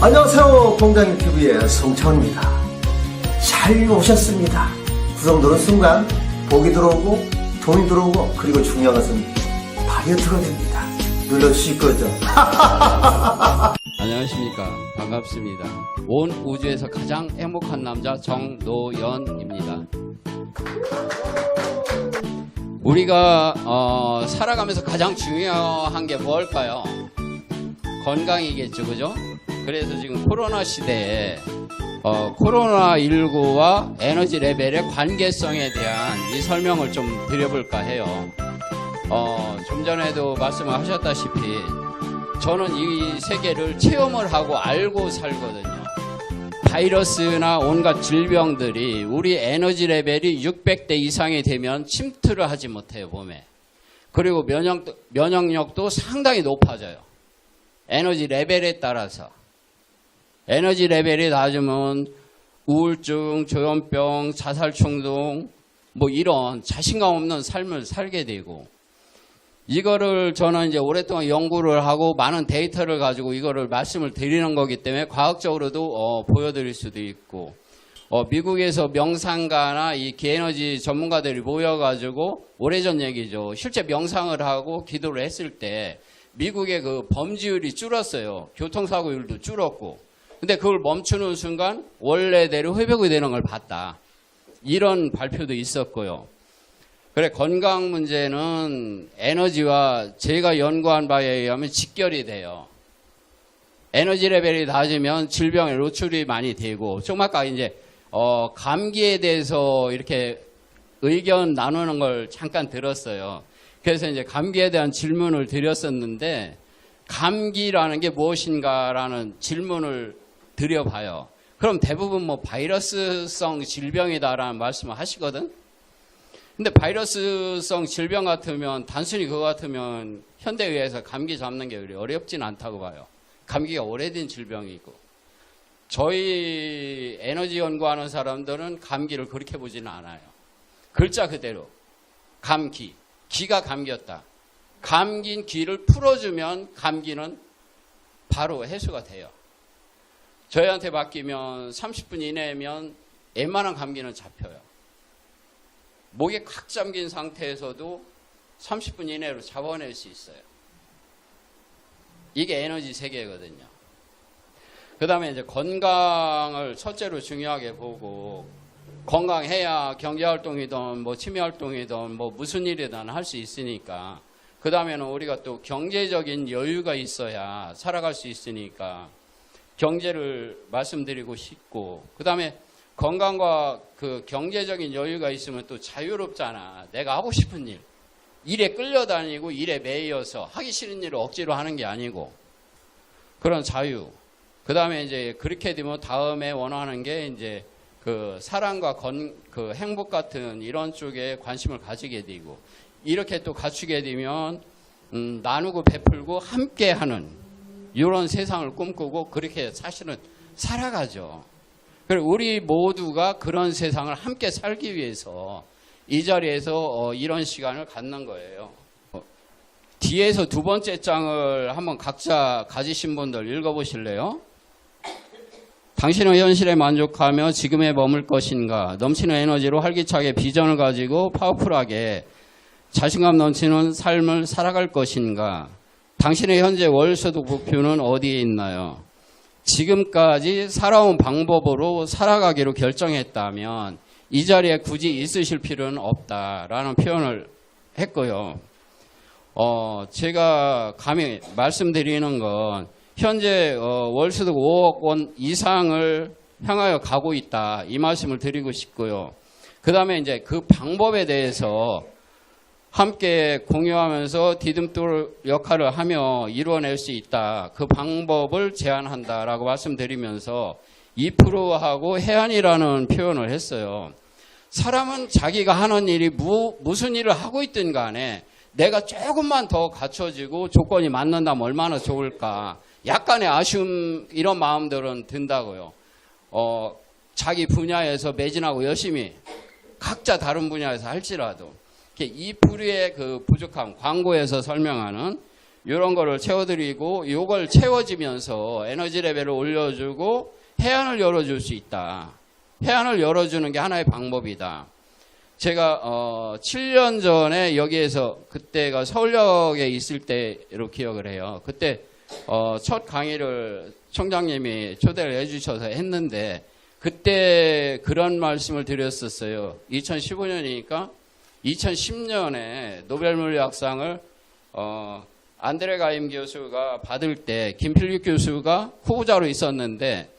안녕하세요. 공장TV의 성창입니다. 잘 오셨습니다. 구성 누른 순간 복이 들어오고 돈이 들어오고 그리고 중요한 것은 다이어트가 됩니다. 눌러주실 거죠? 안녕하십니까. 반갑습니다. 온 우주에서 가장 행복한 남자 정노연입니다. 우리가 살아가면서 가장 중요한 게 뭘까요? 건강이겠죠, 그죠? 그래서 지금 코로나 시대에 코로나19와 에너지 레벨의 관계성에 대한 이 설명을 좀 드려볼까 해요. 좀 전에도 말씀을 하셨다시피 저는 이 세계를 체험을 하고 알고 살거든요. 바이러스나 온갖 질병들이 우리 에너지 레벨이 600대 이상이 되면 침투를 하지 못해요, 몸에. 그리고 면역력도 상당히 높아져요. 에너지 레벨에 따라서. 에너지 레벨이 낮으면 우울증, 조현병, 자살 충동, 뭐 이런 자신감 없는 삶을 살게 되고, 이거를 저는 이제 오랫동안 연구를 하고 많은 데이터를 가지고 이거를 말씀을 드리는 거기 때문에 과학적으로도 보여드릴 수도 있고, 미국에서 명상가나 이 기에너지 전문가들이 모여가지고 오래전 얘기죠. 실제 명상을 하고 기도를 했을 때 미국의 그 범죄율이 줄었어요. 교통사고율도 줄었고. 근데 그걸 멈추는 순간 원래대로 회복이 되는 걸 봤다. 이런 발표도 있었고요. 그래, 건강 문제는 에너지와 제가 연구한 바에 의하면 직결이 돼요. 에너지 레벨이 낮으면 질병에 노출이 많이 되고, 좀 아까 이제 감기에 대해서 이렇게 의견 나누는 걸 잠깐 들었어요. 그래서 이제 감기에 대한 질문을 드렸었는데, 감기라는 게 무엇인가라는 질문을 드려봐요. 그럼 대부분 뭐 바이러스성 질병이다라는 말씀을 하시거든. 근데 바이러스성 질병 같으면, 단순히 그거 같으면 현대의학에서 감기 잡는 게 어렵진 않다고 봐요. 감기가 오래된 질병이고. 저희 에너지 연구하는 사람들은 감기를 그렇게 보지는 않아요. 글자 그대로 감기, 기가 감겼다. 감긴 기를 풀어주면 감기는 바로 해소가 돼요. 저희한테 맡기면 30분 이내면 웬만한 감기는 잡혀요. 목에 칵 잠긴 상태에서도 30분 이내로 잡아낼 수 있어요. 이게 에너지 세계거든요. 그 다음에 이제 건강을 첫째로 중요하게 보고, 건강해야 경제활동이든 뭐 취미활동이든 뭐 무슨 일이든 할 수 있으니까, 그 다음에는 우리가 또 경제적인 여유가 있어야 살아갈 수 있으니까 경제를 말씀드리고 싶고, 그 다음에 건강과 그 경제적인 여유가 있으면 또 자유롭잖아. 내가 하고 싶은 일, 일에 끌려다니고 일에 매여서 하기 싫은 일을 억지로 하는 게 아니고, 그런 자유. 그 다음에 이제 그렇게 되면 다음에 원하는 게 이제 그 사랑과 그 행복 같은 이런 쪽에 관심을 가지게 되고, 이렇게 또 갖추게 되면 나누고 베풀고 함께하는 이런 세상을 꿈꾸고 그렇게 사실은 살아가죠. 그리고 우리 모두가 그런 세상을 함께 살기 위해서 이 자리에서 이런 시간을 갖는 거예요. 뒤에서 두 번째 장을 한번 각자 가지신 분들 읽어보실래요? 당신은 현실에 만족하며 지금에 머물 것인가? 넘치는 에너지로 활기차게 비전을 가지고 파워풀하게 자신감 넘치는 삶을 살아갈 것인가? 당신의 현재 월소득 목표는 어디에 있나요? 지금까지 살아온 방법으로 살아가기로 결정했다면 이 자리에 굳이 있으실 필요는 없다라는 표현을 했고요. 제가 감히 말씀드리는 건 현재 월소득 5억 원 이상을 향하여 가고 있다, 이 말씀을 드리고 싶고요. 그 다음에 이제 그 방법에 대해서 함께 공유하면서 디딤돌 역할을 하며 이루어낼 수 있다, 그 방법을 제안한다라고 말씀드리면서 2%하고 해안이라는 표현을 했어요. 사람은 자기가 하는 일이 무슨 일을 하고 있든 간에 내가 조금만 더 갖춰지고 조건이 맞는다면 얼마나 좋을까, 약간의 아쉬움, 이런 마음들은 든다고요. 자기 분야에서 매진하고 열심히 각자 다른 분야에서 할지라도 2%의 그 부족함, 광고에서 설명하는 이런 거를 채워드리고 요걸 채워지면서 에너지 레벨을 올려주고 해안을 열어줄 수 있다. 해안을 열어주는 게 하나의 방법이다. 제가 7년 전에 여기에서 그때가 서울역에 있을 때로 기억을 해요. 그때 첫 강의를 총장님이 초대를 해주셔서 했는데 그때 그런 말씀을 드렸었어요. 2015년이니까 2010년에 노벨물리학상을 안드레 가임 교수가 받을 때 김필립 교수가 후보자로 있었는데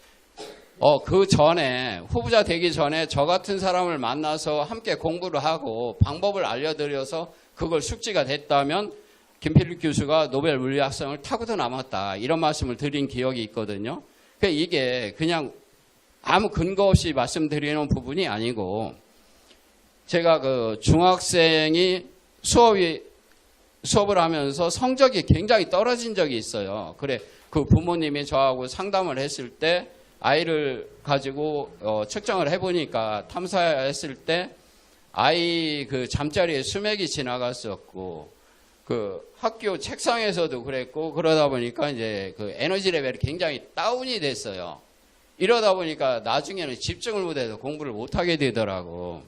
그 전에 후보자 되기 전에 저 같은 사람을 만나서 함께 공부를 하고 방법을 알려드려서 그걸 숙지가 됐다면 김필립 교수가 노벨 물리학상을 타고도 남았다 이런 말씀을 드린 기억이 있거든요. 그러니까 이게 그냥 아무 근거 없이 말씀드리는 부분이 아니고 제가 그 중학생이 수업을 하면서 성적이 굉장히 떨어진 적이 있어요. 그래 그 부모님이 저하고 상담을 했을 때 아이를 가지고 측정을 해보니까 탐사했을 때 아이 그 잠자리에 수맥이 지나갔었고 그 학교 책상에서도 그랬고 그러다 보니까 이제 그 에너지 레벨이 굉장히 다운이 됐어요. 이러다 보니까 나중에는 집중을 못해서 공부를 못하게 되더라고.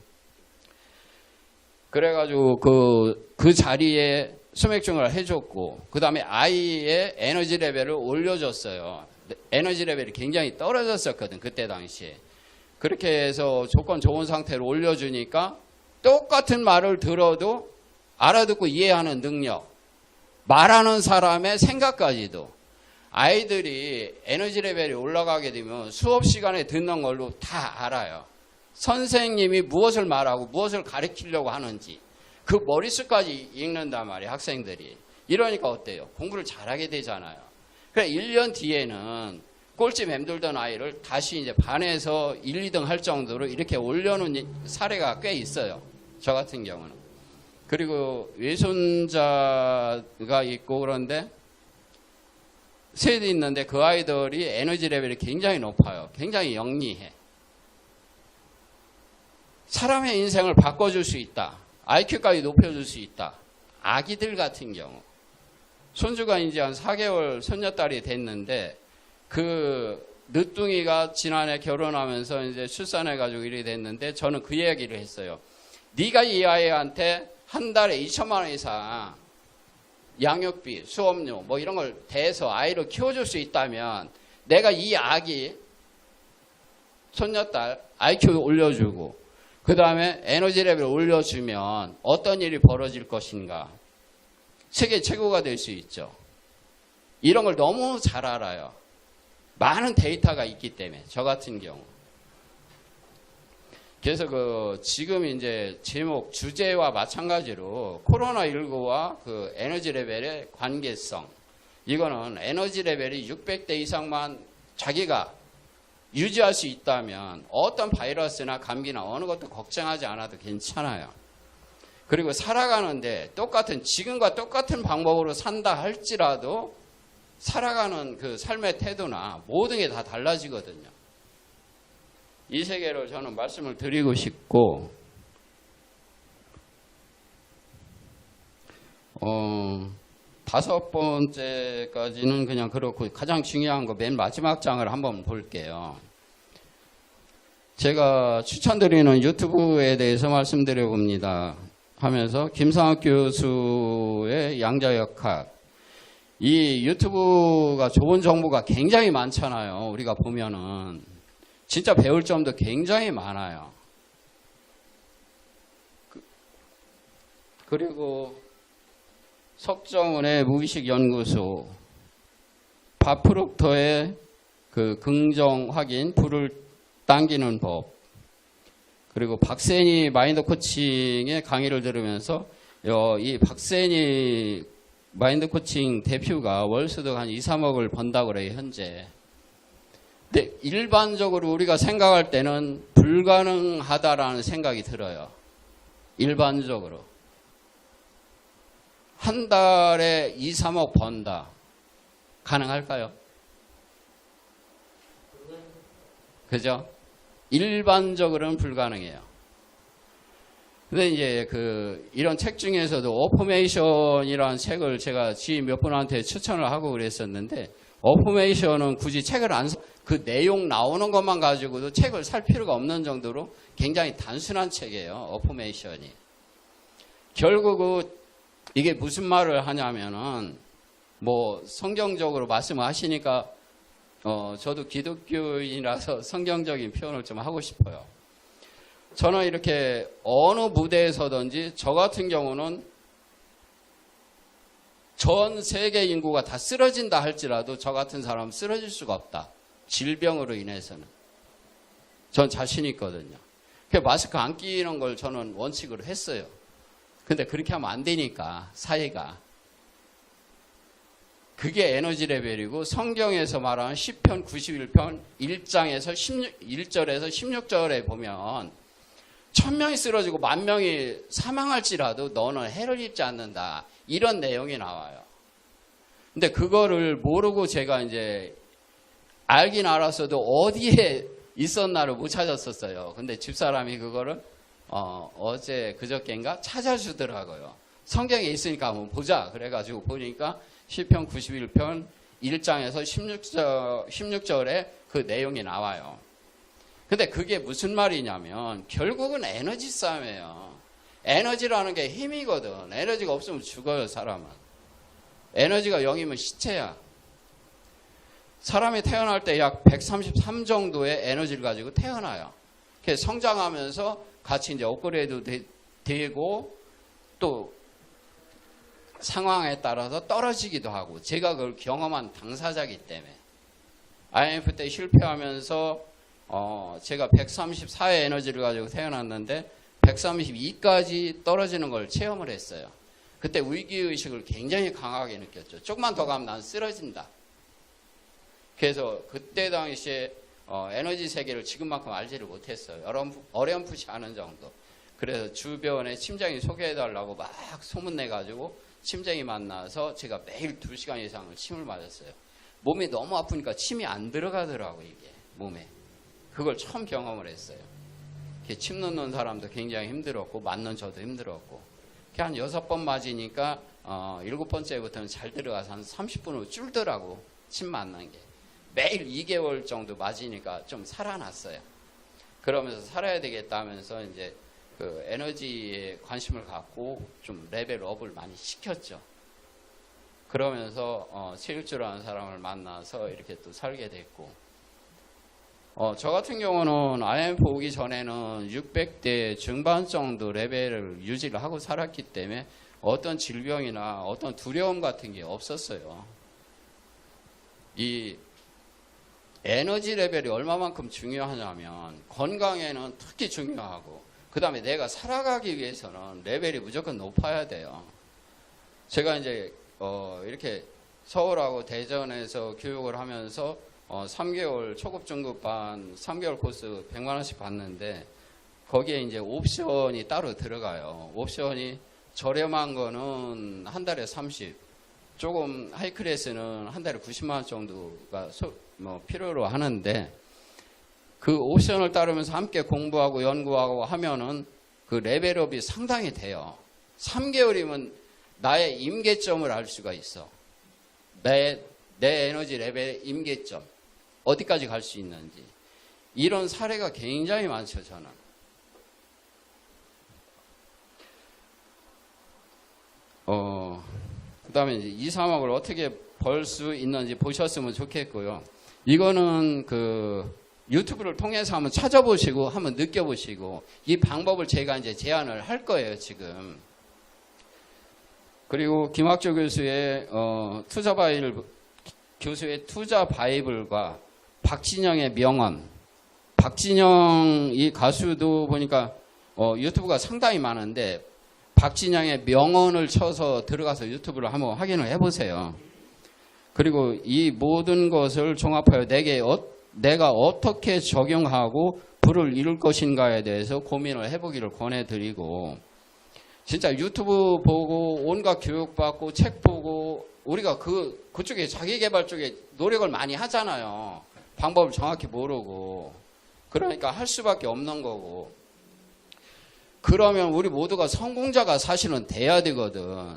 그래가지고 그 자리에 수맥증을 해줬고 그 다음에 아이의 에너지 레벨을 올려줬어요. 에너지 레벨이 굉장히 떨어졌었거든 그때 당시에. 그렇게 해서 조건 좋은 상태로 올려주니까 똑같은 말을 들어도 알아듣고 이해하는 능력, 말하는 사람의 생각까지도 아이들이 에너지 레벨이 올라가게 되면 수업 시간에 듣는 걸로 다 알아요. 선생님이 무엇을 말하고 무엇을 가르치려고 하는지 그 머릿속까지 읽는단 말이에요 학생들이. 이러니까 어때요? 공부를 잘하게 되잖아요. 그래 1년 뒤에는 꼴찌 맴돌던 아이를 다시 이제 반에서 1, 2등 할 정도로 이렇게 올려놓은 사례가 꽤 있어요. 저 같은 경우는. 그리고 외손자가 있고 그런데 셋이 있는데 그 아이들이 에너지 레벨이 굉장히 높아요. 굉장히 영리해. 사람의 인생을 바꿔줄 수 있다. IQ까지 높여줄 수 있다. 아기들 같은 경우. 손주가 이제 한 4개월 손녀딸이 됐는데 그 늦둥이가 지난해 결혼하면서 이제 출산해가지고 일이 됐는데 저는 그 이야기를 했어요. 네가 이 아이한테 한 달에 2천만 원 이상 양육비, 수업료 뭐 이런 걸 대서 아이를 키워줄 수 있다면 내가 이 아기 손녀딸 IQ 올려주고 그 다음에 에너지 레벨 올려주면 어떤 일이 벌어질 것인가. 세계 최고가 될 수 있죠. 이런 걸 너무 잘 알아요. 많은 데이터가 있기 때문에 저 같은 경우. 그래서 지금 이제 제목 주제와 마찬가지로 코로나19와 그 에너지 레벨의 관계성. 이거는 에너지 레벨이 600대 이상만 자기가 유지할 수 있다면 어떤 바이러스나 감기나 어느 것도 걱정하지 않아도 괜찮아요. 그리고 살아가는데 지금과 똑같은 방법으로 산다 할지라도 살아가는 그 삶의 태도나 모든 게 다 달라지거든요. 이 세계를 저는 말씀을 드리고 싶고, 다섯 번째까지는 그냥 그렇고 가장 중요한 거 맨 마지막 장을 한번 볼게요. 제가 추천드리는 유튜브에 대해서 말씀드려 봅니다. 하면서 김상학 교수의 양자역학. 이 유튜브가 좋은 정보가 굉장히 많잖아요. 우리가 보면은 진짜 배울 점도 굉장히 많아요. 그리고 석정은의 무의식 연구소, 바프록터의 그 긍정 확인, 불을 당기는 법, 그리고 박세니 마인드 코칭의 강의를 들으면서 이 박세니 마인드 코칭 대표가 월수득 한 2, 3억을 번다고 그래요, 현재. 근데 일반적으로 우리가 생각할 때는 불가능하다라는 생각이 들어요. 일반적으로. 한 달에 2, 3억 번다. 가능할까요? 그죠? 일반적으로는 불가능해요. 근데 이제 이런 책 중에서도 어포메이션이라는 책을 제가 지인 몇 분한테 추천을 하고 그랬었는데, 어포메이션은 굳이 책을 그 내용 나오는 것만 가지고도 책을 살 필요가 없는 정도로 굉장히 단순한 책이에요. 어포메이션이. 결국 이게 무슨 말을 하냐면은, 뭐 성경적으로 말씀을 하시니까 저도 기독교인이라서 성경적인 표현을 좀 하고 싶어요. 저는 이렇게 어느 무대에서든지 저 같은 경우는 전 세계 인구가 다 쓰러진다 할지라도 저 같은 사람은 쓰러질 수가 없다. 질병으로 인해서는. 전 자신 있거든요. 그래서 마스크 안 끼는 걸 저는 원칙으로 했어요. 근데 그렇게 하면 안 되니까, 사회가. 그게 에너지 레벨이고, 성경에서 말하는 시편 91편 1절에서 16절에 보면 1000명이 쓰러지고 10,000명이 사망할지라도 너는 해를 입지 않는다. 이런 내용이 나와요. 근데 그거를 모르고 제가 이제 알긴 알았어도 어디에 있었나를 못 찾았었어요. 근데 집사람이 그거를 어제 그저께인가 찾아주더라고요. 성경에 있으니까 한번 보자. 그래가지고 보니까 시편 91편 1장에서 16절에 그 내용이 나와요. 근데 그게 무슨 말이냐면 결국은 에너지 싸움이에요. 에너지라는 게 힘이거든. 에너지가 없으면 죽어요, 사람은. 에너지가 0이면 시체야. 사람이 태어날 때 약 133 정도의 에너지를 가지고 태어나요. 그래서 성장하면서 같이 이제 업그레이드 되고 또 상황에 따라서 떨어지기도 하고, 제가 그걸 경험한 당사자이기 때문에. IMF 때 실패하면서 제가 134의 에너지를 가지고 태어났는데 132까지 떨어지는 걸 체험을 했어요. 그때 위기의식을 굉장히 강하게 느꼈죠. 조금만 더 가면 난 쓰러진다. 그래서 그때 당시에 에너지 세계를 지금만큼 알지를 못했어요. 어렴풋이 아는 정도. 그래서 주변에 침쟁이 소개해달라고 막 소문내가지고 침쟁이 만나서 제가 매일 2시간 이상을 침을 맞았어요. 몸이 너무 아프니까 침이 안 들어가더라고요, 이게 몸에. 그걸 처음 경험을 했어요. 침 넣는 사람도 굉장히 힘들었고 맞는 저도 힘들었고, 한 6번 맞으니까 7번째부터는 잘 들어가서 한 30분으로 줄더라고, 침 맞는 게. 매일 2개월 정도 맞으니까 좀 살아났어요. 그러면서 살아야 되겠다 하면서 이제 그 에너지에 관심을 갖고 좀 레벨업을 많이 시켰죠. 그러면서 세일주라는 사람을 만나서 이렇게 또 살게 됐고, 저 같은 경우는 IMF 오기 전에는 600대 중반 정도 레벨을 유지를 하고 살았기 때문에 어떤 질병이나 어떤 두려움 같은 게 없었어요. 이 에너지 레벨이 얼마만큼 중요하냐면 건강에는 특히 중요하고, 그 다음에 내가 살아가기 위해서는 레벨이 무조건 높아야 돼요. 제가 이제 이렇게 서울하고 대전에서 교육을 하면서 3개월 초급 중급반 3개월 코스 100만 원씩 받는데, 거기에 이제 옵션이 따로 들어가요. 옵션이 저렴한 거는 한 달에 30, 조금 하이클래스는 한 달에 90만 원 정도가 필요로 하는데, 그 옵션을 따르면서 함께 공부하고 연구하고 하면은 그 레벨업이 상당히 돼요. 3개월이면 나의 임계점을 알 수가 있어. 내 에너지 레벨의 임계점. 어디까지 갈 수 있는지. 이런 사례가 굉장히 많죠, 저는. 그 다음에 이제 2, 3억을 어떻게 벌 수 있는지 보셨으면 좋겠고요. 이거는 유튜브를 통해서 한번 찾아보시고 한번 느껴보시고, 이 방법을 제가 이제 제안을 할 거예요, 지금. 그리고 김학조 교수의 투자 바이블과 박진영의 명언. 박진영 이 가수도 보니까 유튜브가 상당히 많은데, 박진영의 명언을 쳐서 들어가서 유튜브를 한번 확인을 해보세요. 그리고 이 모든 것을 종합하여 내가 어떻게 적용하고 부를 이룰 것인가에 대해서 고민을 해보기를 권해드리고, 진짜 유튜브 보고 온갖 교육받고 책 보고 우리가 그쪽에 자기개발 쪽에 노력을 많이 하잖아요. 방법을 정확히 모르고. 그러니까 할 수밖에 없는 거고. 그러면 우리 모두가 성공자가 사실은 돼야 되거든.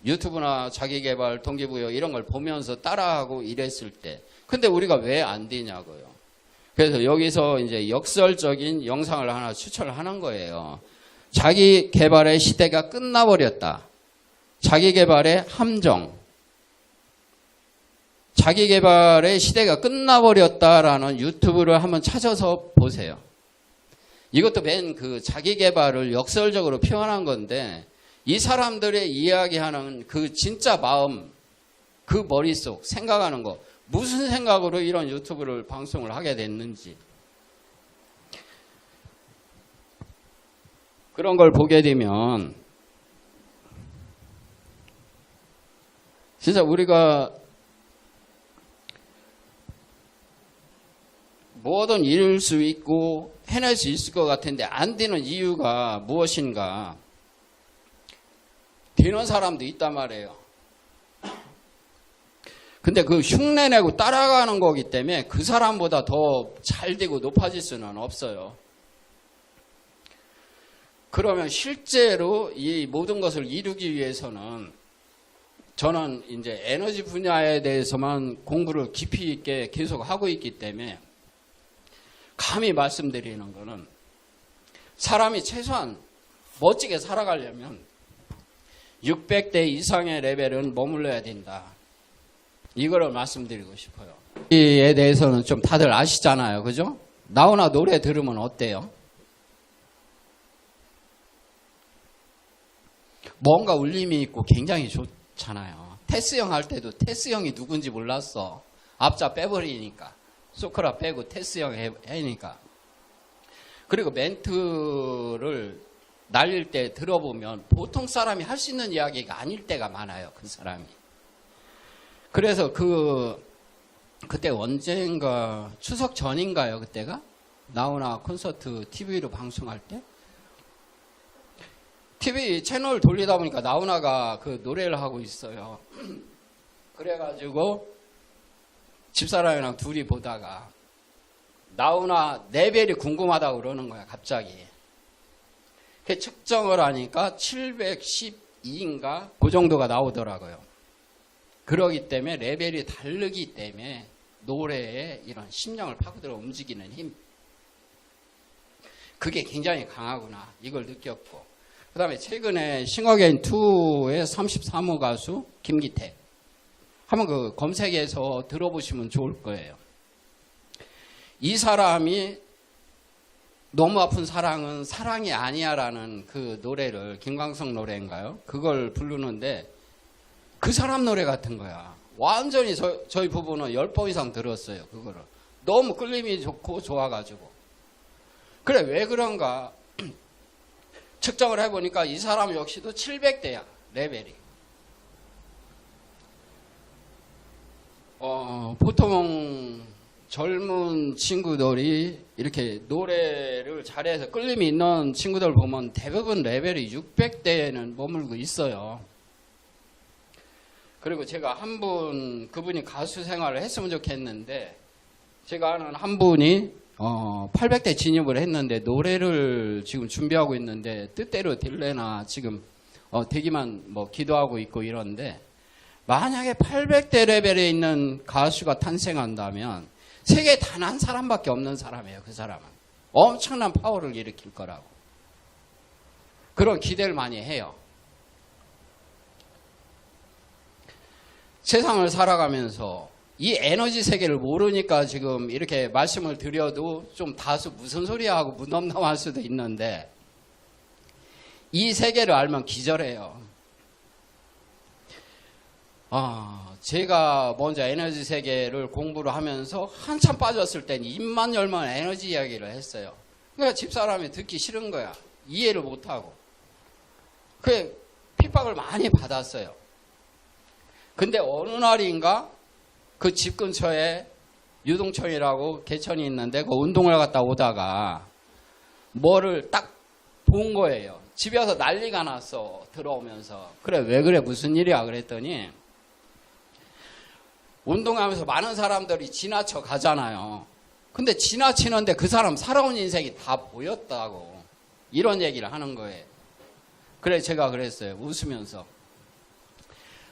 유튜브나 자기개발, 동기부여 이런 걸 보면서 따라하고 이랬을 때. 근데 우리가 왜 안 되냐고요. 그래서 여기서 이제 역설적인 영상을 하나 추천을 하는 거예요. 자기개발의 시대가 끝나버렸다. 자기개발의 함정. 자기개발의 시대가 끝나버렸다라는 유튜브를 한번 찾아서 보세요. 이것도 맨 그 자기개발을 역설적으로 표현한 건데 이 사람들의 이야기하는 그 진짜 마음, 그 머릿속 생각하는 거 무슨 생각으로 이런 유튜브를 방송을 하게 됐는지 그런 걸 보게 되면 진짜 우리가 뭐든 이룰 수 있고 해낼 수 있을 것 같은데 안 되는 이유가 무엇인가. 되는 사람도 있단 말이에요. 근데 그 흉내내고 따라가는 거기 때문에 그 사람보다 더 잘 되고 높아질 수는 없어요. 그러면 실제로 이 모든 것을 이루기 위해서는 저는 이제 에너지 분야에 대해서만 공부를 깊이 있게 계속 하고 있기 때문에 감히 말씀드리는 거는 사람이 최소한 멋지게 살아가려면 600대 이상의 레벨은 머물러야 된다. 이거를 말씀드리고 싶어요. 이에 대해서는 좀 다들 아시잖아요. 그죠? 나오나 노래 들으면 어때요? 뭔가 울림이 있고 굉장히 좋잖아요. 테스 형 할 때도 테스 형이 누군지 몰랐어. 앞자 빼버리니까. 소크라 빼고 테스 형 해니까. 그리고 멘트를 날릴 때 들어보면 보통 사람이 할 수 있는 이야기가 아닐 때가 많아요. 그 사람이. 그래서 그때 언젠가 추석 전인가요? 그때가? 나오나 콘서트 TV로 방송할 때? TV 채널 돌리다 보니까 나오나가 그 노래를 하고 있어요. 그래가지고 집사람이랑 둘이 보다가 나오나 레벨이 궁금하다고 그러는 거야, 갑자기. 그 측정을 하니까 712인가? 그 정도가 나오더라고요. 그러기 때문에 레벨이 다르기 때문에 노래에 이런 심령을 파고들어 움직이는 힘. 그게 굉장히 강하구나. 이걸 느꼈고. 그 다음에 최근에 싱어게인2의 33호 가수 김기태. 한번 그 검색해서 들어보시면 좋을 거예요. 이 사람이 너무 아픈 사랑은 사랑이 아니야라는 그 노래를 김광석 노래인가요? 그걸 부르는데 그 사람 노래 같은 거야. 완전히 저희 부부는 10번 이상 들었어요. 그거를. 너무 끌림이 좋고 좋아가지고. 그래 왜 그런가 측정을 해보니까 이 사람 역시도 700대야. 레벨이. 보통 젊은 친구들이 이렇게 노래를 잘해서 끌림이 있는 친구들 보면 대부분 레벨이 600대에는 머물고 있어요. 그리고 제가 그분이 가수 생활을 했으면 좋겠는데, 제가 아는 한 분이 800대 진입을 했는데 노래를 지금 준비하고 있는데 뜻대로 될래나 지금 되기만 뭐 기도하고 있고 이런데, 만약에 800대 레벨에 있는 가수가 탄생한다면 세계에 단 한 사람밖에 없는 사람이에요. 그 사람은 엄청난 파워를 일으킬 거라고 그런 기대를 많이 해요. 세상을 살아가면서 이 에너지 세계를 모르니까 지금 이렇게 말씀을 드려도 좀 다소 무슨 소리야 하고 무덤덤할 수도 있는데, 이 세계를 알면 기절해요. 제가 먼저 에너지 세계를 공부를 하면서 한참 빠졌을 땐 입만 열면 에너지 이야기를 했어요. 그러니까 집사람이 듣기 싫은 거야. 이해를 못하고. 그래 핍박을 많이 받았어요. 근데 어느 날인가 그 집 근처에 유동천이라고 개천이 있는데 그 운동을 갔다 오다가 뭐를 딱 본 거예요. 집에 와서 난리가 났어. 들어오면서. 그래 왜 그래 무슨 일이야 그랬더니, 운동하면서 많은 사람들이 지나쳐 가잖아요. 근데 지나치는데 그 사람 살아온 인생이 다 보였다고. 이런 얘기를 하는 거예요. 그래 제가 그랬어요. 웃으면서.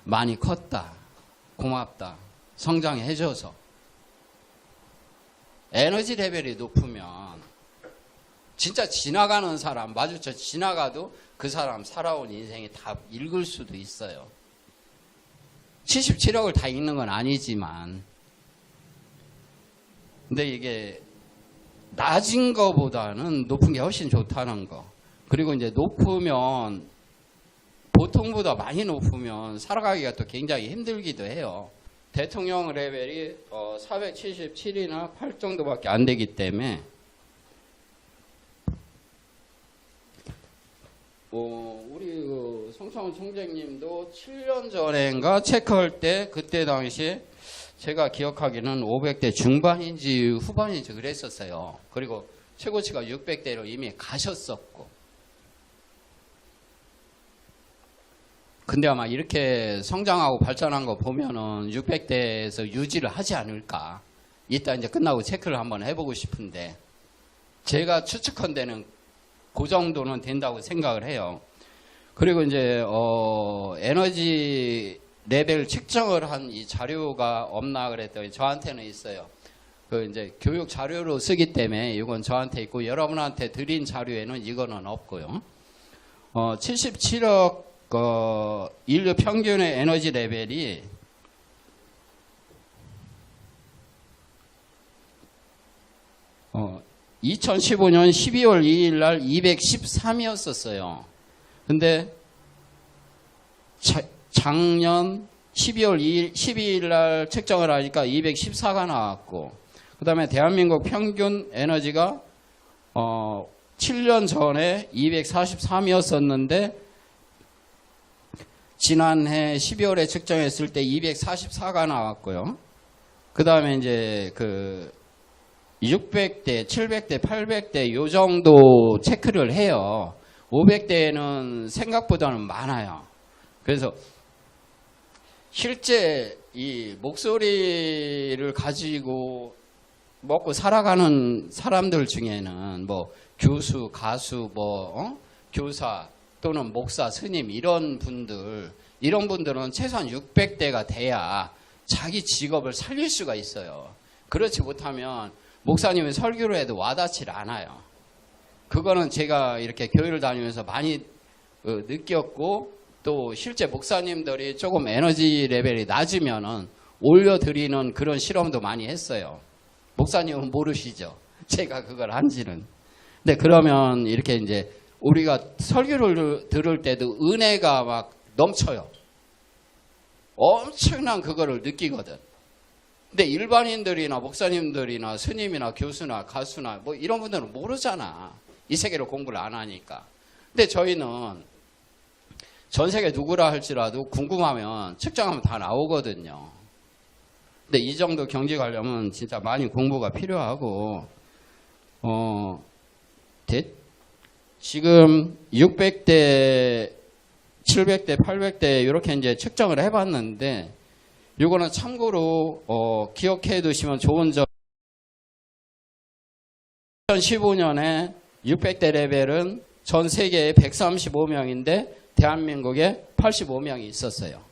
많이 컸다. 고맙다. 성장해줘서. 에너지 레벨이 높으면 진짜 지나가는 사람 마주쳐 지나가도 그 사람 살아온 인생이 다 읽을 수도 있어요. 77억을 다 읽는 건 아니지만 근데 이게 낮은 거보다는 높은 게 훨씬 좋다는 거. 그리고 이제 높으면 보통보다 많이 높으면 살아가기가 또 굉장히 힘들기도 해요. 대통령 레벨이 477이나 8 정도밖에 안 되기 때문에 우리 그 송창훈 총장님도 7년 전인가 체크할 때 그때 당시에 제가 기억하기는 500대 중반인지 후반인지 그랬었어요. 그리고 최고치가 600대로 이미 가셨었고. 근데 아마 이렇게 성장하고 발전한 거 보면은 600대에서 유지를 하지 않을까. 이따 이제 끝나고 체크를 한번 해보고 싶은데 제가 추측컨대는 그 정도는 된다고 생각을 해요. 그리고 이제 에너지 레벨 측정을 한 이 자료가 없나 그랬더니 저한테는 있어요. 그 이제 교육 자료로 쓰기 때문에 이건 저한테 있고 여러분한테 드린 자료에는 이거는 없고요. 77억 인류 평균의 에너지 레벨이 2015년 12월 2일 날 213이었었어요. 근데 작년 12월 12일 날 측정을 하니까 214가 나왔고, 그 다음에 대한민국 평균 에너지가 7년 전에 243이었었는데 지난해 12월에 측정했을 때 244가 나왔고요. 그 다음에 이제 그 600대, 700대, 800대 요 정도 체크를 해요. 500대는 생각보다는 많아요. 그래서 실제 이 목소리를 가지고 먹고 살아가는 사람들 중에는 뭐 교수, 가수, 교사 또는 목사, 스님 이런 분들은 최소한 600대가 돼야 자기 직업을 살릴 수가 있어요. 그렇지 못하면 목사님이 설교를 해도 와닿질 않아요. 그거는 제가 이렇게 교회를 다니면서 많이 느꼈고, 또 실제 목사님들이 조금 에너지 레벨이 낮으면은 올려드리는 그런 실험도 많이 했어요. 목사님은 모르시죠? 제가 그걸 한지는. 근데 그러면 이렇게 이제 우리가 설교를 들을 때도 은혜가 막 넘쳐요. 엄청난 그거를 느끼거든. 근데 일반인들이나 목사님들이나 스님이나 교수나 가수나 뭐 이런 분들은 모르잖아. 이 세계로 공부를 안 하니까. 근데 저희는 전 세계 누구라 할지라도 궁금하면 측정하면 다 나오거든요. 근데 이 정도 경지 가려면 진짜 많이 공부가 필요하고, 지금 600대, 700대, 800대 이렇게 이제 측정을 해봤는데, 이거는 참고로 기억해 두시면 좋은 점. 2015년에 600대 레벨은 전 세계에 135명인데 대한민국에 85명이 있었어요.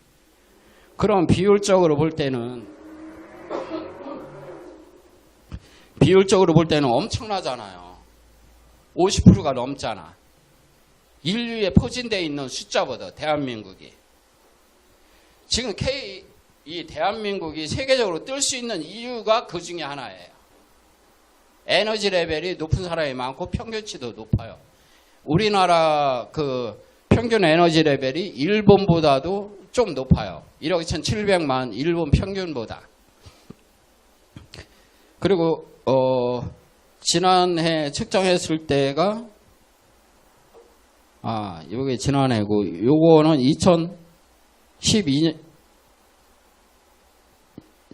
그럼 비율적으로 볼 때는 엄청나잖아요. 50%가 넘잖아. 인류에 포진되어 있는 숫자보다 대한민국이. 지금 이 대한민국이 세계적으로 뜰 수 있는 이유가 그 중에 하나예요. 에너지 레벨이 높은 사람이 많고 평균치도 높아요. 우리나라 그 평균 에너지 레벨이 일본보다도 좀 높아요. 1억 2,700만 일본 평균보다. 그리고 지난해 측정했을 때가 이게 지난해고 요거는 2012년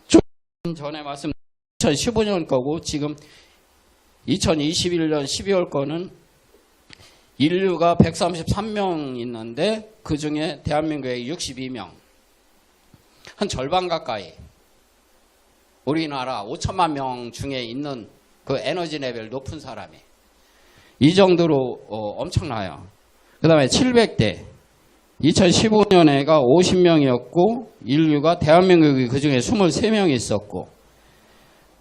좀 전에 말씀 2015년 거고 지금 2021년 12월 거는 인류가 133명 있는데 그 중에 대한민국에 62명. 한 절반 가까이. 우리나라 5천만 명 중에 있는 그 에너지 레벨 높은 사람이. 이 정도로 엄청나요. 그 다음에 700대. 2015년에가 50명이었고 인류가 대한민국이 그중에 23명이 있었고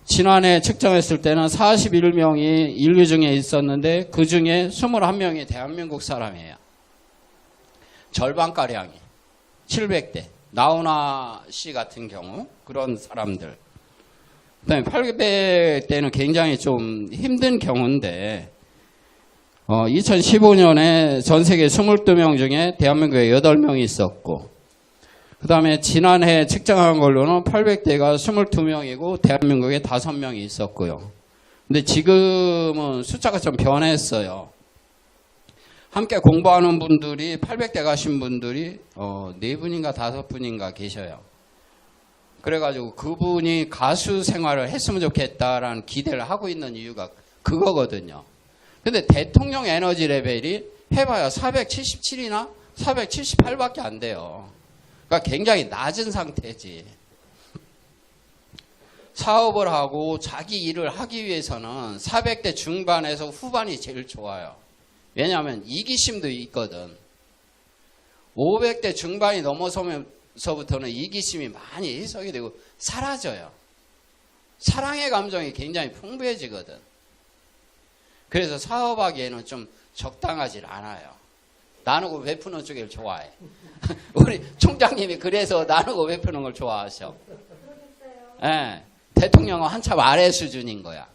지난해 측정했을 때는 41명이 인류 중에 있었는데 그중에 21명이 대한민국 사람이에요. 절반가량이 700대. 나훈아 씨 같은 경우 그런 사람들. 그다음에 800대는 굉장히 좀 힘든 경우인데 2015년에 전 세계 22명 중에 대한민국에 8명이 있었고 그 다음에 지난해 측정한 걸로는 800대가 22명이고 대한민국에 5명이 있었고요. 근데 지금은 숫자가 좀 변했어요. 함께 공부하는 분들이 800대 가신 분들이 4분인가 5분인가 계셔요. 그래가지고 그분이 가수 생활을 했으면 좋겠다라는 기대를 하고 있는 이유가 그거거든요. 근데 대통령 에너지 레벨이 해봐야 477이나 478밖에 안 돼요. 그러니까 굉장히 낮은 상태지. 사업을 하고 자기 일을 하기 위해서는 400대 중반에서 후반이 제일 좋아요. 왜냐하면 이기심도 있거든. 500대 중반이 넘어서면서부터는 이기심이 많이 해소가 되고 사라져요. 사랑의 감정이 굉장히 풍부해지거든. 그래서 사업하기에는 좀 적당하지 않아요. 나누고 베푸는 쪽을 좋아해. 우리 총장님이 그래서 나누고 베푸는 걸 좋아하셔. 예, 대통령은 한참 아래 수준인 거야.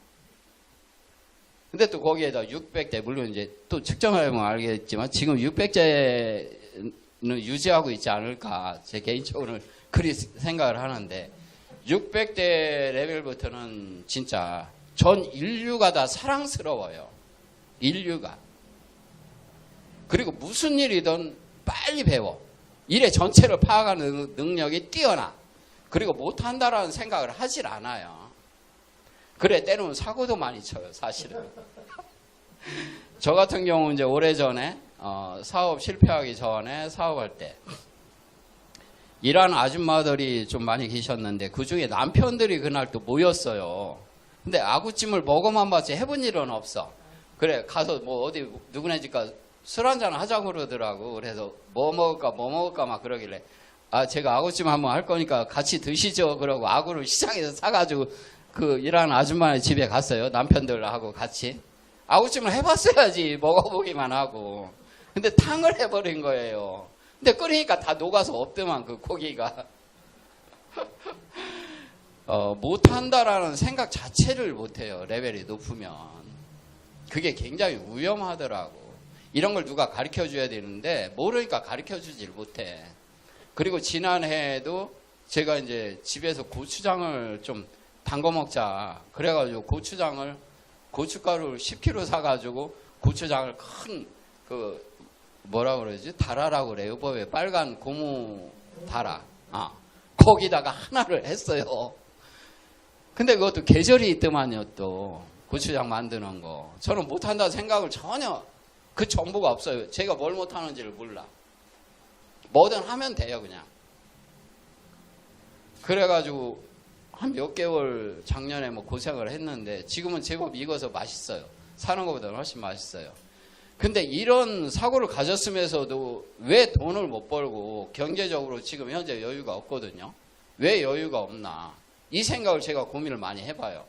근데 또 거기에다 600대, 물론 이제 또 측정하면 알겠지만 지금 600대는 유지하고 있지 않을까. 제 개인적으로는 그리 생각을 하는데 600대 레벨부터는 진짜 전 인류가 다 사랑스러워요. 인류가. 그리고 무슨 일이든 빨리 배워. 일의 전체를 파악하는 능력이 뛰어나. 그리고 못한다라는 생각을 하질 않아요. 그래, 때로는 사고도 많이 쳐요, 사실은. 저 같은 경우는 이제 오래전에, 사업 실패하기 전에 사업할 때, 일하는 아줌마들이 좀 많이 계셨는데, 그 중에 남편들이 그날 또 모였어요. 근데 아구찜을 먹어만 봤지 해본 일은 없어. 그래, 가서 뭐 어디 누구네 집 가서 술 한잔 하자고 그러더라고. 그래서 뭐 먹을까 막 그러길래, 제가 아구찜 한번 할 거니까 같이 드시죠. 그러고 아구를 시장에서 사가지고 그 일하는 아줌마네 집에 갔어요. 남편들하고 같이. 아구찜을 해봤어야지. 먹어보기만 하고. 근데 탕을 해버린 거예요. 근데 끓이니까 다 녹아서 없더만 그 고기가. 못한다라는 생각 자체를 못해요. 레벨이 높으면. 그게 굉장히 위험하더라고. 이런 걸 누가 가르쳐줘야 되는데 모르니까 가르쳐주질 못해. 그리고 지난해에도 제가 이제 집에서 고추장을 좀 담궈 먹자. 그래가지고 고춧가루를 10kg 사가지고 고추장을 큰 뭐라 그러지? 다라라고 그래요. 왜 빨간 고무 다라. 거기다가 하나를 했어요. 근데 그것도 계절이 있더만요, 또. 고추장 만드는 거. 저는 못한다 생각을 전혀 그 정보가 없어요. 제가 뭘 못하는지를 몰라. 뭐든 하면 돼요, 그냥. 그래가지고 한 몇 개월 작년에 뭐 고생을 했는데 지금은 제법 익어서 맛있어요. 사는 것보다는 훨씬 맛있어요. 근데 이런 사고를 가졌으면서도 왜 돈을 못 벌고 경제적으로 지금 현재 여유가 없거든요. 왜 여유가 없나. 이 생각을 제가 고민을 많이 해봐요.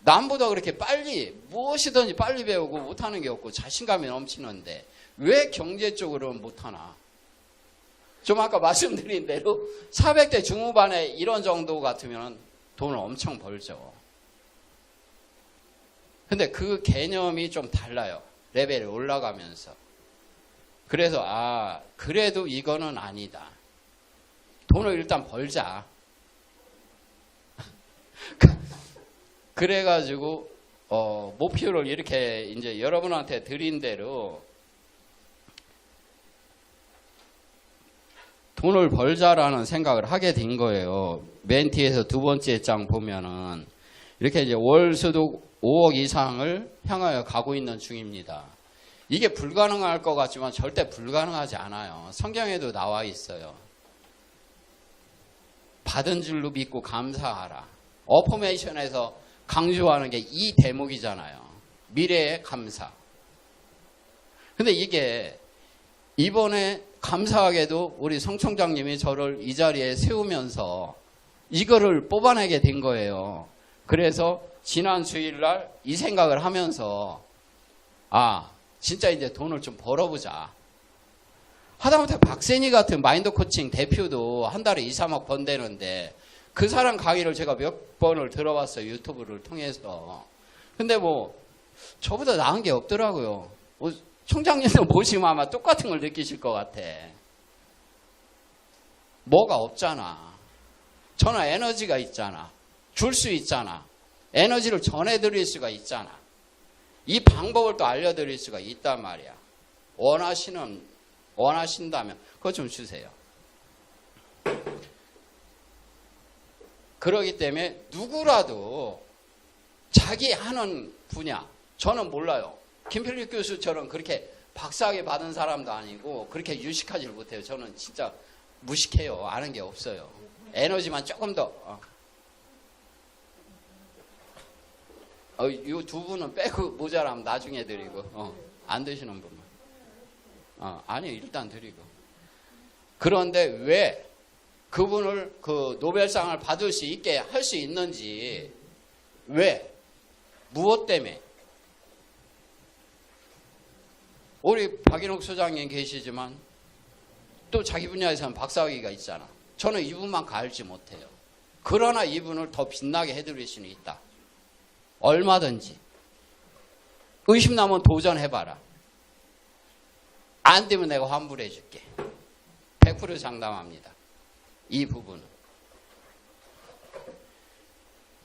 남보다 그렇게 빨리 무엇이든지 빨리 배우고 못하는 게 없고 자신감이 넘치는데 왜 경제 쪽으로는 못하나. 좀 아까 말씀드린 대로 400대 중후반에 이런 정도 같으면 돈을 엄청 벌죠. 근데 그 개념이 좀 달라요. 레벨이 올라가면서. 그래서 그래도 이거는 아니다. 돈을 일단 벌자. 그래가지고 목표를 이렇게 이제 여러분한테 드린 대로 돈을 벌자라는 생각을 하게 된 거예요. 맨 뒤에서 두 번째 장 보면은 이렇게 이제 월 소득 5억 이상을 향하여 가고 있는 중입니다. 이게 불가능할 것 같지만 절대 불가능하지 않아요. 성경에도 나와 있어요. 받은 줄로 믿고 감사하라. 어포메이션에서 강조하는 게 이 대목이잖아요. 미래의 감사. 근데 이게 이번에 감사하게도 우리 성 총장님이 저를 이 자리에 세우면서 이거를 뽑아내게 된 거예요. 그래서 지난 주일날 이 생각을 하면서 진짜 이제 돈을 좀 벌어보자. 하다못해 박세니 같은 마인드 코칭 대표도 한 달에 2, 3억 번대는데 그 사람 강의를 제가 몇 번을 들어봤어요. 유튜브를 통해서. 근데 뭐 저보다 나은 게 없더라고요. 총장님도 보시면 아마 똑같은 걸 느끼실 것 같아. 뭐가 없잖아. 저는 에너지가 있잖아. 줄 수 있잖아. 에너지를 전해드릴 수가 있잖아. 이 방법을 또 알려드릴 수가 있단 말이야. 원하신다면 그거 좀 주세요. 그러기 때문에 누구라도 자기 하는 분야, 저는 몰라요. 김필립 교수처럼 그렇게 박사학위 받은 사람도 아니고 그렇게 유식하지 못해요. 저는 진짜 무식해요. 아는 게 없어요. 에너지만 조금 더. 이 두 분은 빼고 모자라면 나중에 드리고, 안 드시는 분만. 아니, 일단 드리고. 그런데 왜 그분을 그 노벨상을 받을 수 있게 할 수 있는지, 왜? 무엇 때문에? 우리 박인옥 소장님 계시지만 또 자기 분야에서는 박사학위가 있잖아. 저는 이분만큼 알지 못해요. 그러나 이분을 더 빛나게 해드릴 수는 있다. 얼마든지. 의심나면 도전해봐라. 안 되면 내가 환불해줄게. 100% 장담합니다. 이 부분은.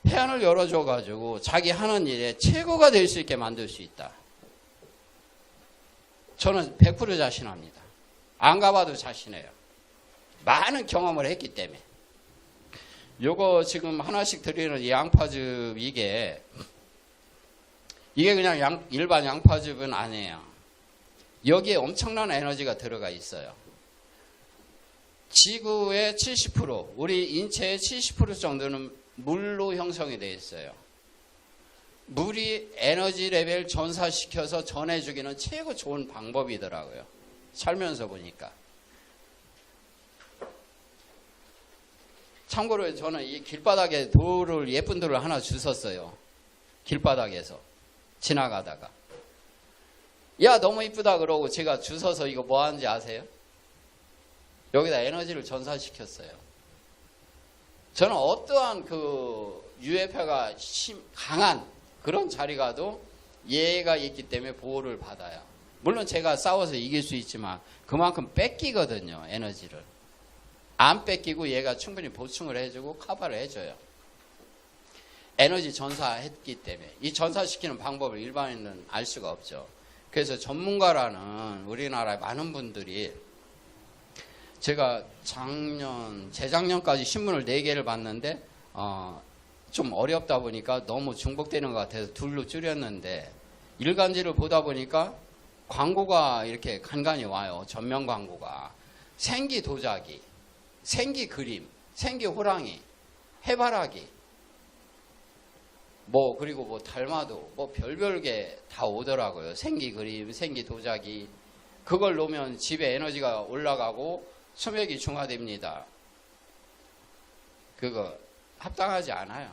해안을 열어줘가지고 자기 하는 일에 최고가 될 수 있게 만들 수 있다. 저는 100% 자신합니다. 안 가봐도 자신해요. 많은 경험을 했기 때문에. 요거 지금 하나씩 드리는 이 양파즙 이게 그냥 일반 양파즙은 아니에요. 여기에 엄청난 에너지가 들어가 있어요. 지구의 70%, 우리 인체의 70% 정도는 물로 형성이 되어 있어요. 물이 에너지 레벨 전사시켜서 전해주기는 최고 좋은 방법이더라고요. 살면서 보니까. 참고로 저는 이 길바닥에 예쁜 돌을 하나 주웠어요. 길바닥에서 지나가다가. 야, 너무 이쁘다 그러고 제가 주워서 이거 뭐 하는지 아세요? 여기다 에너지를 전사시켰어요. 저는 어떠한 그 UFO가 강한 그런 자리 가도 얘가 있기 때문에 보호를 받아요. 물론 제가 싸워서 이길 수 있지만 그만큼 뺏기거든요, 에너지를. 안 뺏기고 얘가 충분히 보충을 해주고 커버를 해줘요. 에너지 전사했기 때문에. 이 전사시키는 방법을 일반인은 알 수가 없죠. 그래서 전문가라는 우리나라의 많은 분들이 제가 재작년까지 신문을 4개를 봤는데 좀 어렵다 보니까 너무 중복되는 것 같아서 둘로 줄였는데 일간지를 보다 보니까 광고가 이렇게 간간히 와요. 전면 광고가. 생기 도자기, 생기 그림, 생기 호랑이, 해바라기, 그리고 달마도, 별별 게 다 오더라고요. 생기 그림, 생기 도자기. 그걸 놓으면 집에 에너지가 올라가고 수맥이 중화됩니다. 그거 합당하지 않아요.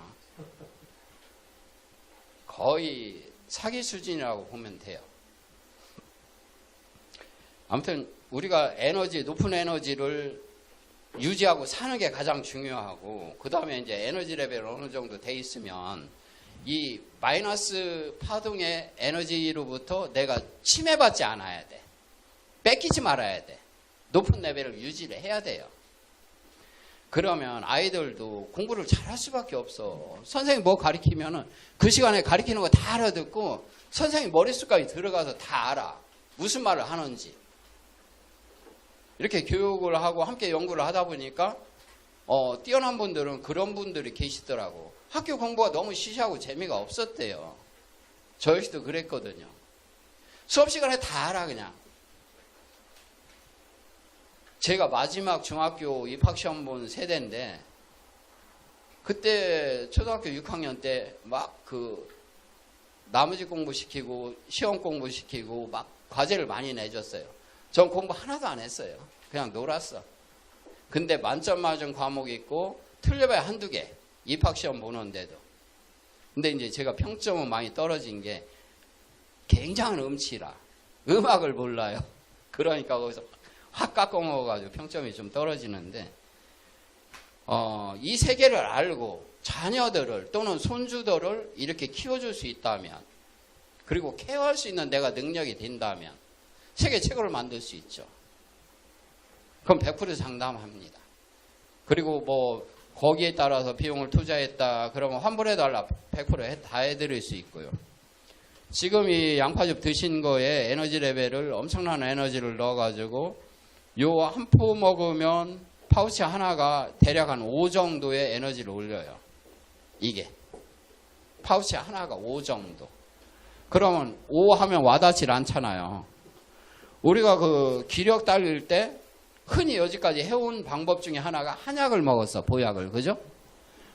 거의 사기 수준이라고 보면 돼요. 아무튼 우리가 높은 에너지를 유지하고 사는 게 가장 중요하고, 그 다음에 이제 에너지 레벨 어느 정도 돼 있으면 이 마이너스 파동의 에너지로부터 내가 침해받지 않아야 돼. 뺏기지 말아야 돼. 높은 레벨을 유지를 해야 돼요. 그러면 아이들도 공부를 잘할 수밖에 없어. 선생님이 뭐 가르치면은 그 시간에 가르치는 거 다 알아듣고 선생님 머릿속까지 들어가서 다 알아. 무슨 말을 하는지. 이렇게 교육을 하고 함께 연구를 하다 보니까 뛰어난 분들은 그런 분들이 계시더라고. 학교 공부가 너무 시시하고 재미가 없었대요. 저 역시도 그랬거든요. 수업 시간에 다 알아 그냥. 제가 마지막 중학교 입학시험 본 세대인데 그때 초등학교 6학년 때 막 나머지 공부시키고 시험 공부시키고 막 과제를 많이 내줬어요. 전 공부 하나도 안 했어요. 그냥 놀았어. 근데 만점 맞은 과목이 있고 틀려봐야 한두 개. 입학시험 보는데도. 근데 이제 제가 평점은 많이 떨어진 게 굉장한 음치라. 음악을 몰라요. 그러니까 거기서 확 깎아 먹어가지고 평점이 좀 떨어지는데, 이 세계를 알고 자녀들을 또는 손주들을 이렇게 키워줄 수 있다면, 그리고 케어할 수 있는 내가 능력이 된다면 세계 최고를 만들 수 있죠. 그럼 100% 장담합니다. 그리고 뭐 거기에 따라서 비용을 투자했다 그러면 환불해달라 100% 다 해드릴 수 있고요. 지금 이 양파즙 드신 거에 에너지 레벨을 엄청난 에너지를 넣어가지고 요 한 포 먹으면 파우치 하나가 대략 한 5 정도의 에너지를 올려요. 이게 파우치 하나가 5 정도. 그러면 5 하면 와닿질 않잖아요. 우리가 그 기력 달릴 때 흔히 여지까지 해온 방법 중에 하나가 한약을 먹었어. 보약을. 그죠?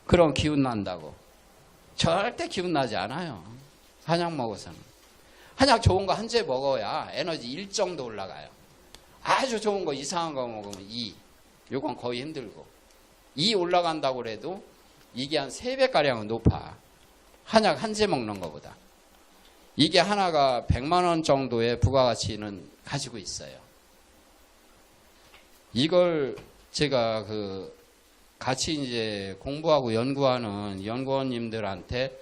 그럼 기운 난다고. 절대 기운 나지 않아요. 한약 먹어서는. 한약 좋은 거 한 재 먹어야 에너지 1 정도 올라가요. 아주 좋은 거 이상한 거 먹으면 2. 요건 거의 힘들고. 2 올라간다고 그래도 이게 한 3배가량은 높아. 한약 한 재 먹는 것보다. 이게 하나가 100만 원 정도의 부가가치는 가지고 있어요. 이걸 제가 같이 이제 공부하고 연구하는 연구원님들한테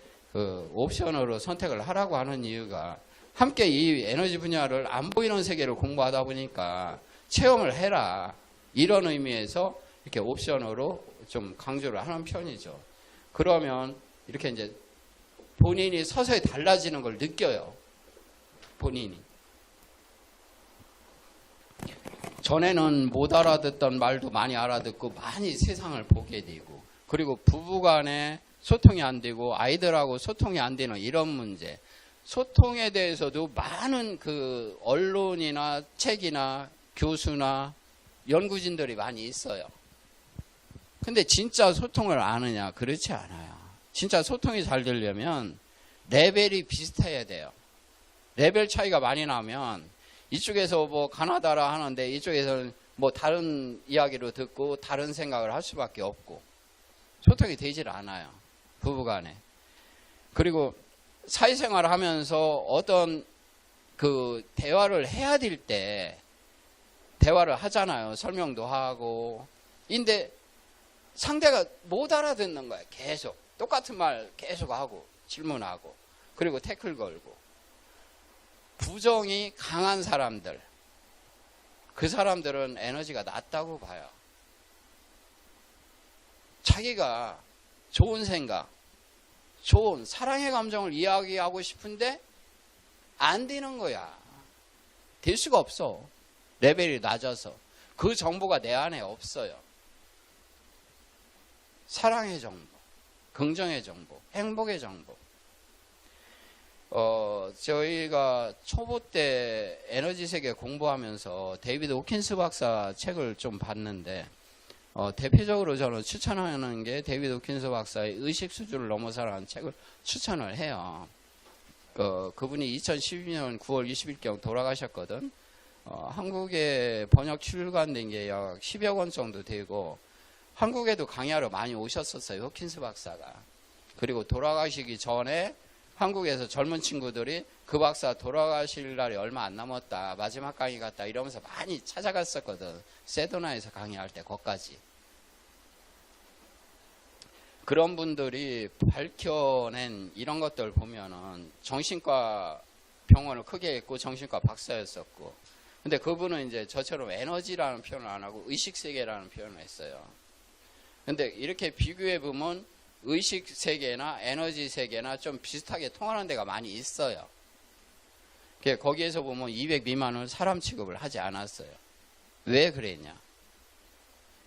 옵션으로 선택을 하라고 하는 이유가 함께 이 에너지 분야를 안 보이는 세계를 공부하다 보니까 체험을 해라. 이런 의미에서 이렇게 옵션으로 좀 강조를 하는 편이죠. 그러면 이렇게 이제 본인이 서서히 달라지는 걸 느껴요. 본인이. 전에는 못 알아듣던 말도 많이 알아듣고 많이 세상을 보게 되고, 그리고 부부간에 소통이 안 되고 아이들하고 소통이 안 되는 이런 문제, 소통에 대해서도 많은 언론이나 책이나 교수나 연구진들이 많이 있어요. 근데 진짜 소통을 아느냐? 그렇지 않아요. 진짜 소통이 잘 되려면 레벨이 비슷해야 돼요. 레벨 차이가 많이 나면 이쪽에서 뭐 가나다라 하는데 이쪽에서는 뭐 다른 이야기로 듣고 다른 생각을 할 수밖에 없고 소통이 되질 않아요. 부부간에. 그리고 사회생활을 하면서 어떤 대화를 해야 될 때 대화를 하잖아요. 설명도 하고. 근데 상대가 못 알아듣는 거야. 계속. 똑같은 말 계속 하고 질문하고 그리고 태클 걸고. 부정이 강한 사람들, 그 사람들은 에너지가 낮다고 봐요. 자기가 좋은 생각, 좋은 사랑의 감정을 이야기하고 싶은데 안 되는 거야. 될 수가 없어. 레벨이 낮아서. 그 정보가 내 안에 없어요. 사랑의 정보, 긍정의 정보, 행복의 정보. 저희가 초보 때 에너지 세계 공부하면서 데이비드 호킨스 박사 책을 좀 봤는데, 대표적으로 저는 추천하는 게 데이비드 호킨스 박사의 의식 수준을 넘어서라는 책을 추천을 해요. 그분이 2012년 9월 20일경 돌아가셨거든. 한국에 번역 출간된 게 약 10여 권 정도 되고, 한국에도 강의하러 많이 오셨었어요. 호킨스 박사가. 그리고 돌아가시기 전에 한국에서 젊은 친구들이 그 박사 돌아가실 날이 얼마 안 남았다. 마지막 강의 같다. 이러면서 많이 찾아갔었거든. 세도나에서 강의할 때 거기까지. 그런 분들이 밝혀낸 이런 것들 보면은 정신과 병원을 크게 했고 정신과 박사였었고. 근데 그분은 이제 저처럼 에너지라는 표현을 안 하고 의식세계라는 표현을 했어요. 근데 이렇게 비교해 보면 의식 세계나 에너지 세계나 좀 비슷하게 통하는 데가 많이 있어요. 거기에서 보면 200 미만은 사람 취급을 하지 않았어요. 왜 그랬냐?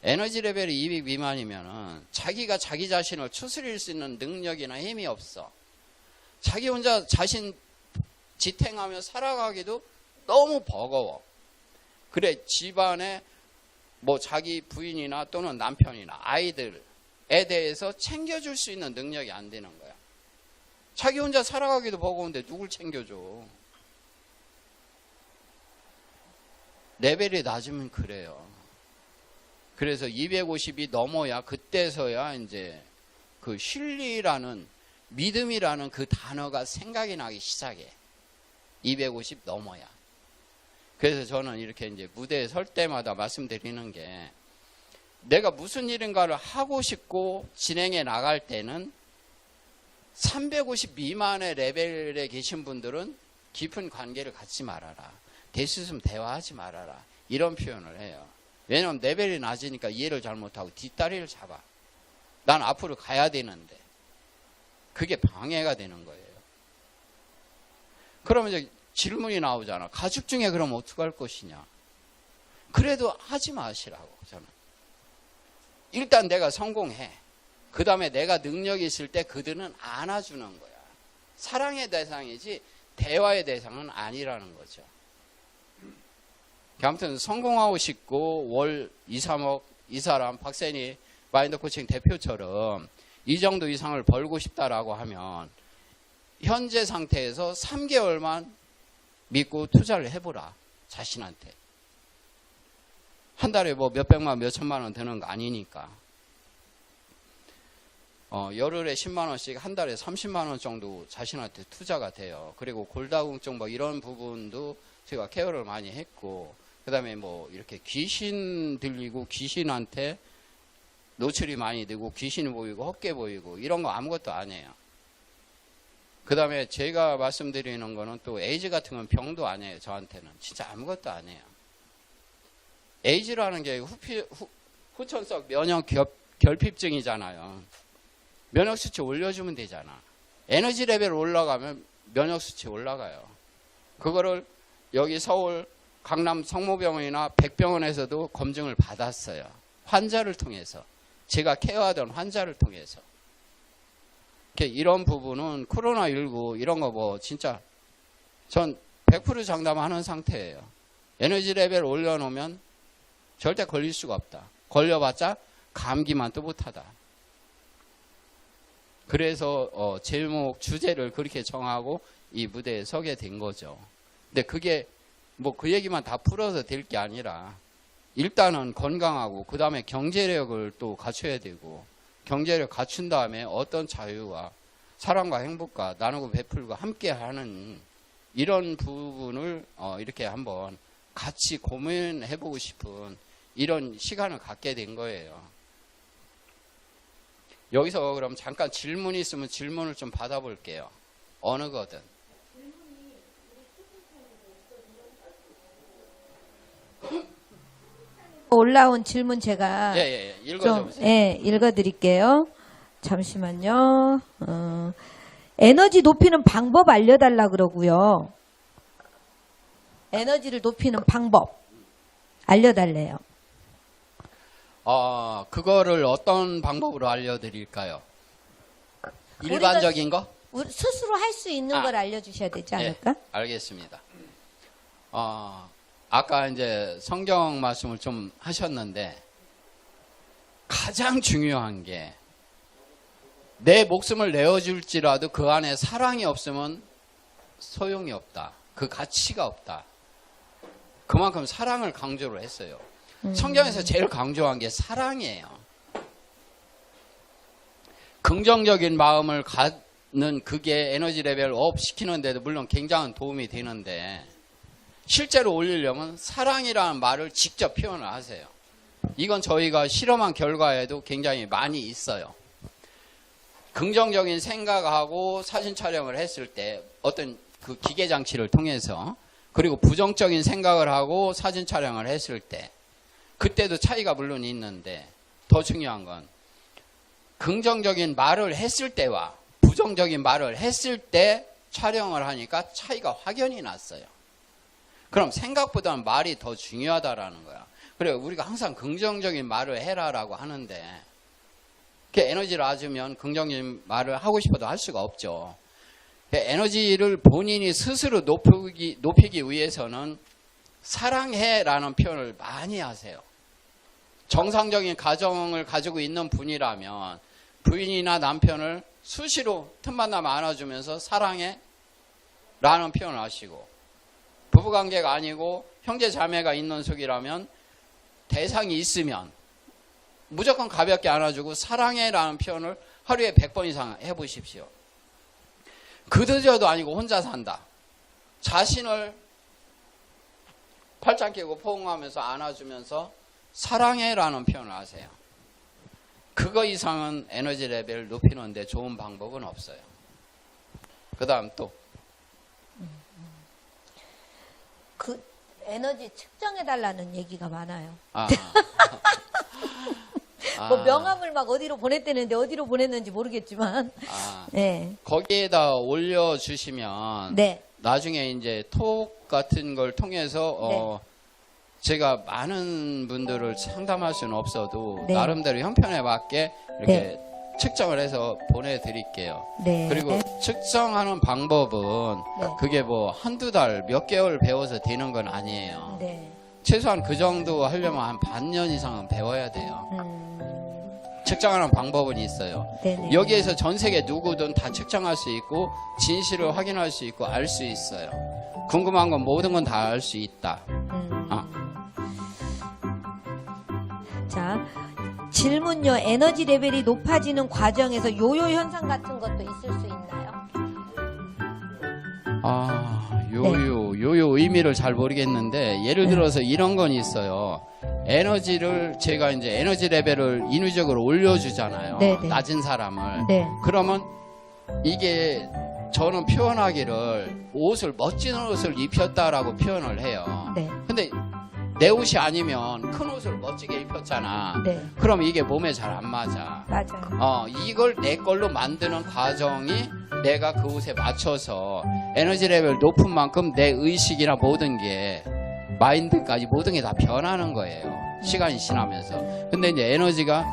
에너지 레벨이 200 미만이면은 자기가 자기 자신을 추스릴 수 있는 능력이나 힘이 없어. 자기 혼자 자신 지탱하며 살아가기도 너무 버거워. 그래, 집안에 뭐 자기 부인이나 또는 남편이나 아이들에 대해서 챙겨줄 수 있는 능력이 안 되는 거야. 자기 혼자 살아가기도 버거운데 누굴 챙겨줘. 레벨이 낮으면 그래요. 그래서 250이 넘어야 그때서야 이제 그 신리라는 믿음이라는 그 단어가 생각이 나기 시작해. 250 넘어야. 그래서 저는 이렇게 이제 무대에 설 때마다 말씀드리는 게 내가 무슨 일인가를 하고 싶고 진행해 나갈 때는 350 미만의 레벨에 계신 분들은 깊은 관계를 갖지 말아라. 될 수 있으면 대화하지 말아라. 이런 표현을 해요. 왜냐하면 레벨이 낮으니까 이해를 잘못하고 뒷다리를 잡아. 난 앞으로 가야 되는데. 그게 방해가 되는 거예요. 그러면 이제 질문이 나오잖아. 가족 중에 그럼 어떡할 것이냐. 그래도 하지 마시라고 저는. 일단 내가 성공해. 그 다음에 내가 능력이 있을 때 그들은 안아주는 거야. 사랑의 대상이지 대화의 대상은 아니라는 거죠. 아무튼 성공하고 싶고 월 2, 3억 이 사람 박세니 마인드 코칭 대표처럼 이 정도 이상을 벌고 싶다라고 하면 현재 상태에서 3개월만 믿고 투자를 해보라. 자신한테. 한 달에 뭐 몇백만 몇천만 원 드는 거 아니니까. 열흘에 10만 원씩 한 달에 30만 원 정도 자신한테 투자가 돼요. 그리고 골다공증 뭐 이런 부분도 제가 케어를 많이 했고, 그 다음에 뭐 이렇게 귀신 들리고 귀신한테 노출이 많이 되고 귀신이 보이고 헛개 보이고 이런 거 아무것도 아니에요. 그 다음에 제가 말씀드리는 거는 또 에이즈 같은 건 병도 아니에요. 저한테는 진짜 아무것도 아니에요. 에이즈라는 게 후천성 면역 결핍증이잖아요. 면역 수치 올려주면 되잖아. 에너지 레벨 올라가면 면역 수치 올라가요. 그거를 여기 서울 강남 성모병원이나 백병원에서도 검증을 받았어요. 환자를 통해서. 제가 케어하던 환자를 통해서. 이런 부분은 코로나19 이런 거 뭐 진짜 전 100% 장담하는 상태예요. 에너지 레벨 올려놓으면 절대 걸릴 수가 없다. 걸려봤자 감기만 또 못하다. 그래서 제목 주제를 그렇게 정하고 이 무대에 서게 된 거죠. 근데 그게 뭐 그 얘기만 다 풀어서 될 게 아니라 일단은 건강하고 그 다음에 경제력을 또 갖춰야 되고 경제력 갖춘 다음에 어떤 자유와 사랑과 행복과 나누고 베풀고 함께하는 이런 부분을 이렇게 한번 같이 고민해보고 싶은 이런 시간을 갖게 된 거예요. 여기서 그럼 잠깐 질문이 있으면 질문을 좀 받아볼게요. 어느 거든. 올라온 질문 제가 읽어주세요. 읽어드릴게요. 잠시만요. 에너지 높이는 방법 알려달라 그러고요. 에너지를 높이는 방법 알려달래요. 그거를 어떤 방법으로 알려드릴까요? 일반적인 거? 우리 스스로 할 수 있는 걸 알려주셔야 되지 않을까? 네, 알겠습니다. 아까 이제 성경 말씀을 좀 하셨는데 가장 중요한 게 내 목숨을 내어줄지라도 그 안에 사랑이 없으면 소용이 없다. 그 가치가 없다. 그만큼 사랑을 강조를 했어요. 성경에서 제일 강조한 게 사랑이에요. 긍정적인 마음을 갖는 그게 에너지 레벨을 업 시키는데도 물론 굉장한 도움이 되는데 실제로 올리려면 사랑이라는 말을 직접 표현을 하세요. 이건 저희가 실험한 결과에도 굉장히 많이 있어요. 긍정적인 생각하고 사진 촬영을 했을 때 어떤 그 기계 장치를 통해서 그리고 부정적인 생각을 하고 사진 촬영을 했을 때 그때도 차이가 물론 있는데 더 중요한 건 긍정적인 말을 했을 때와 부정적인 말을 했을 때 촬영을 하니까 차이가 확연히 났어요. 그럼 생각보다는 말이 더 중요하다라는 거야. 그래 우리가 항상 긍정적인 말을 해라라고 하는데 에너지를 낮으면 긍정적인 말을 하고 싶어도 할 수가 없죠. 에너지를 본인이 스스로 높이기 위해서는 사랑해라는 표현을 많이 하세요. 정상적인 가정을 가지고 있는 분이라면 부인이나 남편을 수시로 틈만 나면 안아주면서 사랑해 라는 표현을 하시고, 부부관계가 아니고 형제 자매가 있는 속이라면 대상이 있으면 무조건 가볍게 안아주고 사랑해 라는 표현을 하루에 100번 이상 해보십시오. 그저도 아니고 혼자 산다. 자신을 팔짱 끼고 포옹하면서 안아주면서 사랑해 라는 표현을 하세요. 그거 이상은 에너지 레벨을 높이는데 좋은 방법은 없어요. 그 다음 또 그 에너지 측정해달라는 얘기가 많아요. 뭐 명함을 막 어디로 보냈다는데 어디로 보냈는지 모르겠지만. 네. 거기에다 올려주시면 네. 나중에 이제 톡 같은 걸 통해서 제가 많은 분들을 상담할 수는 없어도 네. 나름대로 형편에 맞게 이렇게 네. 측정을 해서 보내드릴게요. 네. 그리고 측정하는 방법은 네. 그게 뭐 한두 달, 몇 개월 배워서 되는 건 아니에요. 네. 최소한 그 정도 하려면 한 반년 이상은 배워야 돼요. 음. 측정하는 방법은 있어요. 네네. 여기에서 전 세계 누구든 다 측정할 수 있고 진실을 확인할 수 있고 알 수 있어요. 궁금한 건 모든 건 다 알 수 있다. 자, 질문요. 에너지 레벨이 높아지는 과정에서 요요 현상 같은 것도 있을 수 있나요? 요요 의미를 잘 모르겠는데 예를 들어서 이런 건 있어요. 에너지를 제가 이제 에너지 레벨을 인위적으로 올려주잖아요. 네네. 낮은 사람을. 네. 그러면 이게 저는 표현하기를 옷을 멋진 옷을 입혔다라고 표현을 해요. 네. 근데 내 옷이 아니면 큰 옷을 멋지게 입혔잖아. 네. 그럼 이게 몸에 잘 안 맞아. 맞아요. 이걸 내 걸로 만드는 과정이 내가 그 옷에 맞춰서 에너지 레벨 높은 만큼 내 의식이나 모든 게 마인드까지 모든 게 다 변하는 거예요. 시간이 지나면서. 근데 이제 에너지가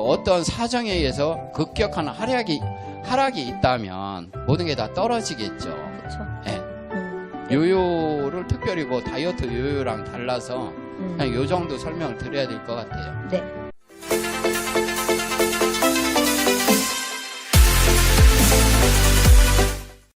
어떤 사정에 의해서 급격한 하락이 있다면 모든 게 다 떨어지겠죠. 그렇죠. 예. 요요를 특별히 뭐 다이어트 요요랑 달라서 그냥 요 정도 설명을 드려야 될 것 같아요. 네.